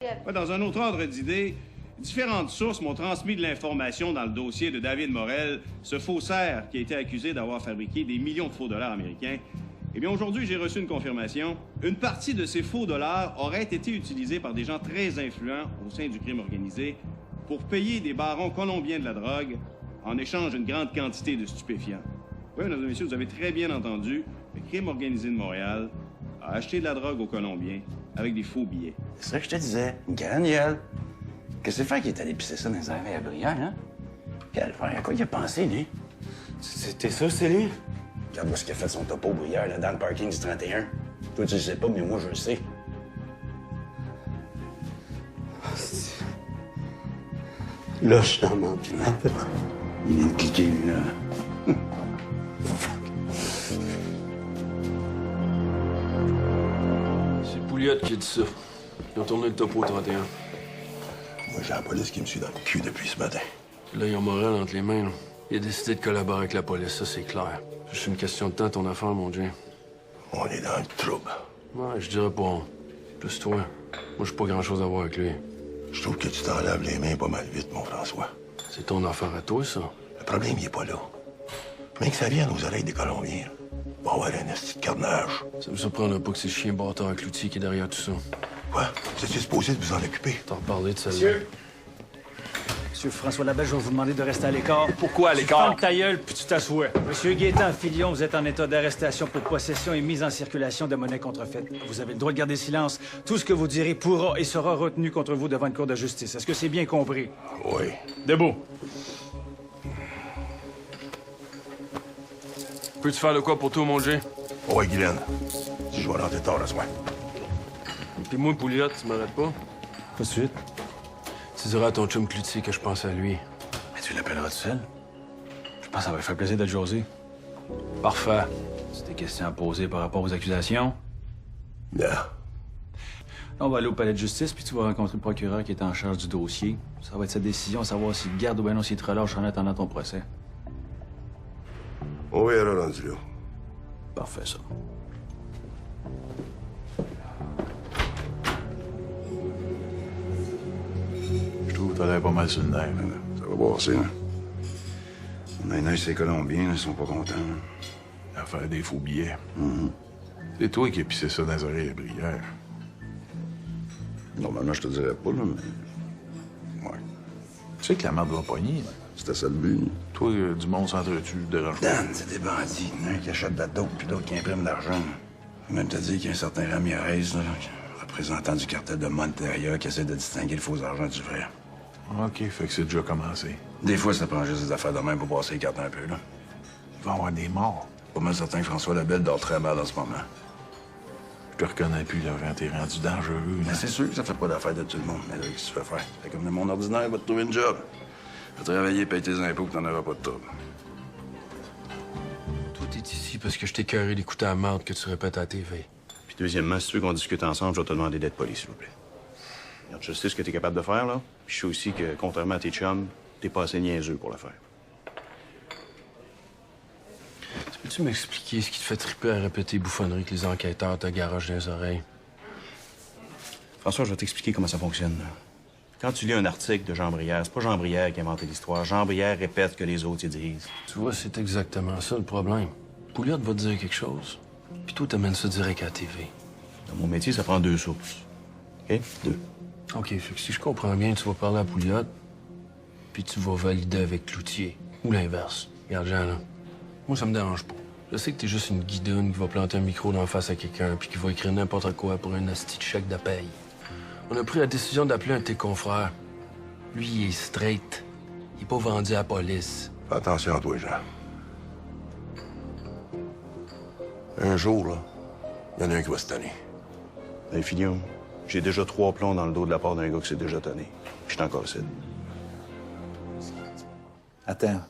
Ouais, dans un autre ordre d'idée, différentes sources m'ont transmis de l'information dans le dossier de David Morel, ce faussaire qui a été accusé d'avoir fabriqué des millions de faux dollars américains. Eh bien, aujourd'hui, j'ai reçu une confirmation. Une partie de ces faux dollars aurait été utilisée par des gens très influents au sein du crime organisé pour payer des barons colombiens de la drogue en échange d'une grande quantité de stupéfiants. Oui, mesdames et messieurs, vous avez très bien entendu. Le crime organisé de Montréal a acheté de la drogue aux Colombiens avec des faux billets. C'est ça que je te disais. Une grande gueule. Qu'est-ce que c'est fait qu'il est allé pisser ça dans les arrêts à Brière, hein? Quel frère, à quoi il a pensé, lui? C'était ça, c'est lui? Regarde-moi ce qu'il a fait de son topo Brière, là, dans le parking du 31. Toi, tu le sais pas, mais moi, je le sais. Là, je suis dans mon piment. Il vient de cliquer, lui, là. C'est Pouliot qui a dit ça. Ils ont tourné le topo au 31. Moi, j'ai la police qui me suit dans le cul depuis ce matin. Là, ils ont Morel entre les mains. Là. Il a décidé de collaborer avec la police, ça, c'est clair. C'est juste une question de temps, ton affaire, mon Dieu. On est dans le trouble. Ouais, je dirais pas. Plus toi. Moi, j'ai pas grand-chose à voir avec lui. Je trouve que tu t'en laves les mains pas mal vite, mon François. C'est ton affaire à toi, ça. Le problème, il est pas là. Mais que ça vienne aux oreilles des Colombiens, là. Va avoir un esti de carnage. Ça me surprendrait pas que c'est le chien bâtard avec l'outil qui est derrière tout ça. Quoi? Vous étiez supposé de vous en occuper? T'en reparler de celle-là. Monsieur François Labelle, je vais vous demander de rester à l'écart. Pourquoi à l'écart? Ferme ta gueule, puis tu t'assois. Monsieur Gaétan Filion, vous êtes en état d'arrestation pour possession et mise en circulation de monnaie contrefaite. Vous avez le droit de garder silence. Tout ce que vous direz pourra et sera retenu contre vous devant une cour de justice. Est-ce que c'est bien compris? Oui. Debout. Peux-tu faire de quoi pour toi, mon Dieu? Ouais, Guylaine. Si je vais rentrer tard le soir. Puis moi, Pouliot, tu m'arrêtes pas? Pas de suite. Tu diras à ton chum Cloutier que je pense à lui. Mais tu l'appelleras tout seul? Je pense que ça va lui faire plaisir de te jaser. Parfait. C'est des questions à poser par rapport aux accusations? Là. On va aller au palais de justice, puis tu vas rencontrer le procureur qui est en charge du dossier. Ça va être sa décision, savoir s'il te garde ou bien non s'il te relâche en attendant ton procès. On verra rendu là. Parfait, ça. Je trouve que t'as l'air pas mal sur le nerf, là. Ça va passer, hein? On a un œil, ces Colombiens, là, ils sont pas contents. L'affaire des faux billets. C'est toi qui as pissé ça dans les oreilles à Brière. Normalement, je te dirais pas, là, mais... Ouais. Tu sais que la merde va pogner, là. C'était ça le but. Toi, du monde s'entretue, dérange pas. Dan, c'est des bandits. Il y en a un qui achète de la dope, puis l'autre qui imprime de l'argent. Je vais même te dire qu'il y a un certain Ramirez, là, représentant du cartel de Monteria, qui essaie de distinguer le faux argent du vrai. OK, fait que c'est déjà commencé. Des fois, ça prend juste des affaires de même pour passer les cartes un peu, là. Il va y avoir des morts. Pas mal certain que François Labelle dort très mal en ce moment. Je te reconnais plus, là, quand t'es rendu dangereux. Mais c'est sûr que ça fait pas d'affaire de tout le monde. Mais là, qu'est-ce que tu fais faire? Fait comme le monde ordinaire va te trouver une job. Va travailler, payer tes impôts, que t'en auras pas de trouble. Toi, t'es ici parce que je t'ai carré d'écouter la merde que tu répètes à la TV. Puis deuxièmement, si tu veux qu'on discute ensemble, je vais te demander d'être poli, s'il vous plaît. Regarde, je sais ce que t'es capable de faire, là. Puis je sais aussi que, contrairement à tes chums, t'es pas assez niaiseux pour le faire. Peux-tu m'expliquer ce qui te fait triper à répéter bouffonneries que les enquêteurs te garagent dans les oreilles? François, je vais t'expliquer comment ça fonctionne, là. Quand tu lis un article de Jean Brière, c'est pas Jean Brière qui a inventé l'histoire. Jean Brière répète ce que les autres y disent. Tu vois, c'est exactement ça le problème. Pouliot va te dire quelque chose, puis toi, t'amènes ça direct à la TV. Dans mon métier, ça prend deux sources. OK? Deux. OK, fait que si je comprends bien, tu vas parler à Pouliot, puis tu vas valider avec Cloutier. Ou l'inverse. Regarde, Jean, là. Moi, ça me dérange pas. Je sais que t'es juste une guidoune qui va planter un micro dans la face à quelqu'un, puis qui va écrire n'importe quoi pour un asti de chèque de paye. On a pris la décision d'appeler un de tes confrères. Lui, il est straight. Il est pas vendu à la police. Fais attention à toi, Jean. Un jour, là, il y en a un qui va se tanner. Hey, Filion, j'ai déjà 3 plombs dans le dos de la part d'un gars qui s'est déjà tanné. Je suis encore ici. Attends.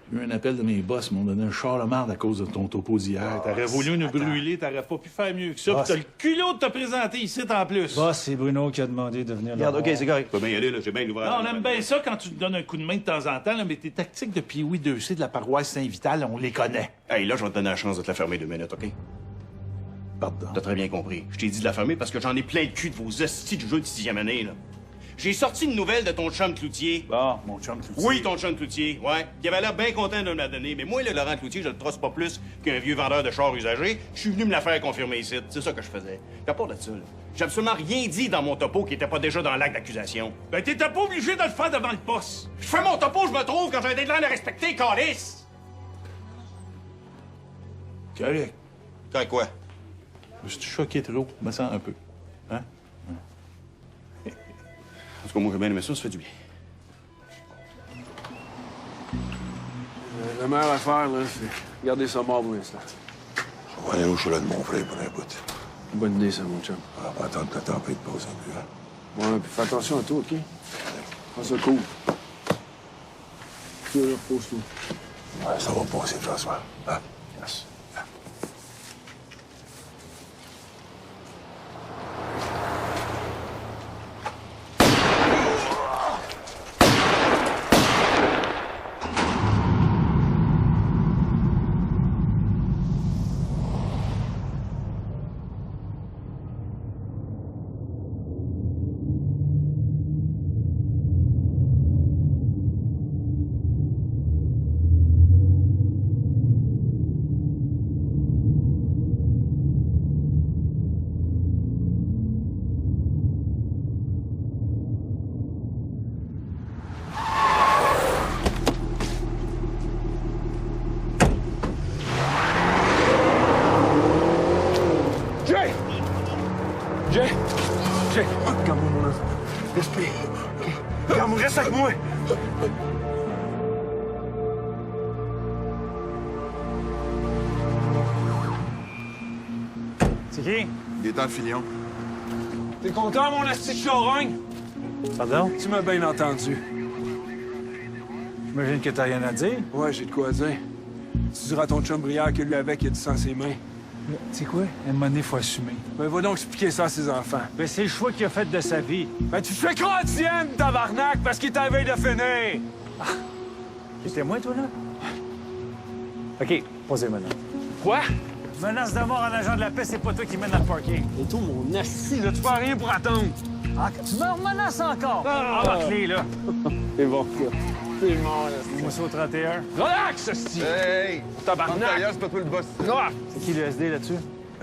J'ai eu un appel de mes boss, ils m'ont donné un char de marde à cause de ton topo d'hier. T'aurais voulu nous brûler, t'aurais pas pu faire mieux que ça. Puis t'as le culot de te présenter ici en plus. Boss, c'est Bruno qui a demandé de venir là. Regarde, OK, c'est correct. Tu peux bien y aller, là. J'ai bien l'ouvrage. Non, on aime bien ça quand tu te donnes un coup de main de temps en temps, là, mais tes tactiques de Pee-Wee 2C de la paroisse Saint-Vital, on les connaît. Hey, là, je vais te donner la chance de te la fermer 2 minutes, OK? Pardon. T'as très bien compris. Je t'ai dit de la fermer parce que j'en ai plein le cul de vos hosties de jeu de 6e année, là. J'ai sorti une nouvelle de ton chum Cloutier. Bon, mon chum Cloutier. Oui, ton chum Cloutier, ouais. Qui avait l'air bien content de me la donner. Mais moi, le Laurent Cloutier, je le trosse pas plus qu'un vieux vendeur de chars usagés. Je suis venu me la faire confirmer ici. C'est ça que je faisais. T'as pas de ça, là. J'ai absolument rien dit dans mon topo qui était pas déjà dans l'acte d'accusation. Ben, t'étais pas obligé de le faire devant le poste. Je fais mon topo, je me trouve, quand j'ai un deadline à respecter, calice! Correct. Quand quoi? Je suis choqué trop. Je me sens un peu. Hein? En tout cas, moi, j'ai bien aimé ça fait du bien. La meilleure affaire, là, c'est garder ça mort pour l'instant. On va aller au chalet de mon frère pour un bout. Bonne idée, ça, mon chum. On va pas attendre que la tempête passe un peu, hein. Ouais, puis fais attention à toi, OK? Prends ça cool. Tu repose-toi. Ouais, ça va passer, François. Hein? Yes. Jay! Calme-moi, mon enfant. Respire. OK? Calme-moi, reste avec moi. C'est qui? Gaétan Filion. T'es content, mon asti de charogne? Pardon? Tu m'as bien entendu. J'imagine que t'as rien à dire. Ouais, j'ai de quoi dire. Tu diras à ton chum Brière que lui avec, il a du sang à ses mains. C'est quoi? À un moment donné, faut assumer. Ben, va donc expliquer ça à ses enfants. Ben, c'est le choix qu'il a fait de sa vie. Ben, tu fais croire tienne, tabarnak, parce qu'il t'avait de finir! T'es témoin, toi, là? OK, posez maintenant. Quoi? Menace de mort en agent de la paix, c'est pas toi qui mène dans le parking. Et tout, mon asti, là, tu fais rien pour attendre. Ah, tu me menaces encore? Ah! Ah, la clé, là. C'est bon, ça. C'est mort, là. Moi, c'est au 31. Relax, asti! Hey! Tabarnak! C'est pas toi le boss. Ah! C'est qui le SD là-dessus?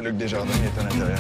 Luc Desjardins il est à l'intérieur.